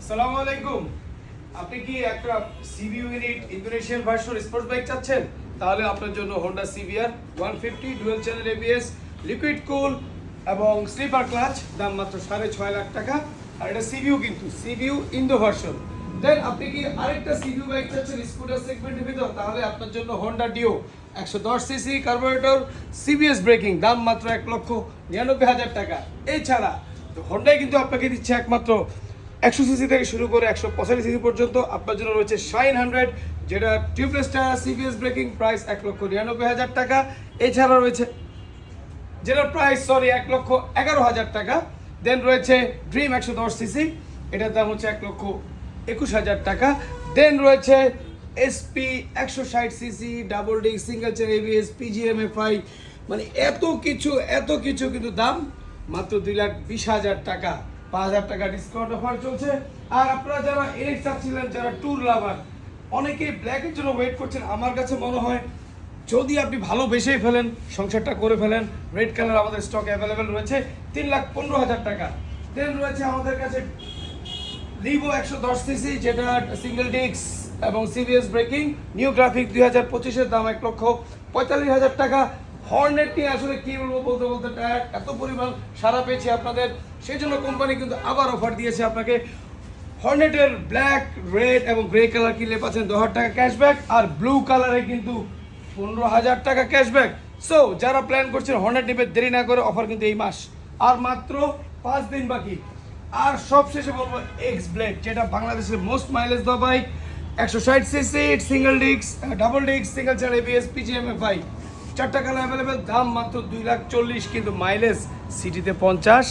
আসসালামু আলাইকুম। আপনি কি একটা CBU unit Indonesian version sports bike চাচ্ছেন? তাহলে আপনার জন্য Honda CBR 150 dual channel ABS liquid কুল এবং স্লিপার ক্লাচ, দাম মাত্র 6.5 লাখ টাকা। আর এটা সিবিইউ, কিন্তু সিবিইউ ইন্দো ভার্সন। দেন আপনি কি আরেকটা সিবিইউ বাইক চাচ্ছেন স্কুটার সেগমেন্টের ভিতর? তাহলে আপনার জন্য Honda Dio 110 CC carburettor CBS braking, দাম মাত্র 1,99,000 টাকা। এছাড়া হোন্ডাই কিন্তু আপনাকে দিচ্ছে একমাত্র 100 সিসি থেকে শুরু করে 185 সিসি পর্যন্ত। আপনার জন্য রয়েছে শাইন 100, যেটা tubeless tyre CBS breaking, price 1,99,000 টাকা। এছাড়া রয়েছে যেটার প্রাইস 1,11,000 টাকা। দেন রয়েছে ড্রিম 110 সিসি, এটার দাম হচ্ছে 1,21,000 টাকা। দেন রয়েছে এসপি 160 সিসি ডাবল ডিক সিঙ্গেল চেন এবিএস পিজিএমএফআই, মানে এত কিছু কিন্তু দাম মাত্র 2,20,000 টাকা। 5,000 টাকা ডিসকাউন্ট অফার চলছে। আর আপনারা যারা এনএক্স চাচ্ছিলেন, যারা ট্যুর লাভার, অনেকেই ব্ল্যাকের জন্য ওয়েট করছেন। আমার কাছে মনে হয় যদি আপনি ভালোবেসেই ফেলেন, সংসারটা করে ফেলেন, রেড কালার আমাদের স্টক অ্যাভেলেবেল রয়েছে 3,15,000 টাকা। দেন রয়েছে আমাদের কাছে লিভো 110 সিসি, যেটা সিঙ্গেল ডিস্ক এবং সিবিএস ব্রেকিং, নিউ গ্রাফিক 2025-এর দাম 1,45,000 টাকা। হর্নেট নিয়ে আসলে কি বলবো, বলতে টায়ার এত পরিমাণ সারা পেয়েছি আপনাদের, সেই জন্য কোম্পানি কিন্তু আবার অফার দিয়েছে আপনাকে। হর্নেটের ব্ল্যাক, রেড এবং গ্রে কালার কিনলে পাচ্ছেন 10,000 টাকা ক্যাশব্যাক, আর ব্লু কালারে কিন্তু 15,000 টাকা ক্যাশব্যাক। সো যারা প্ল্যান করছেন হর্নেট নেবে, দেরি না করে, অফার কিন্তু এই মাস আর মাত্র 5 দিন বাকি। আর সবশেষে বলবো এক্স ব্লেড, যেটা বাংলাদেশের মোস্ট মাইলেজ দেওয়া bike, 160 CC single disc double disc single চার এবিএস পিজিএমএফআই, 4টা কালার অ্যাভেলেবেল, দাম মাত্র 2,40,000, কিন্তু মাইলেজ সিটিতে 50।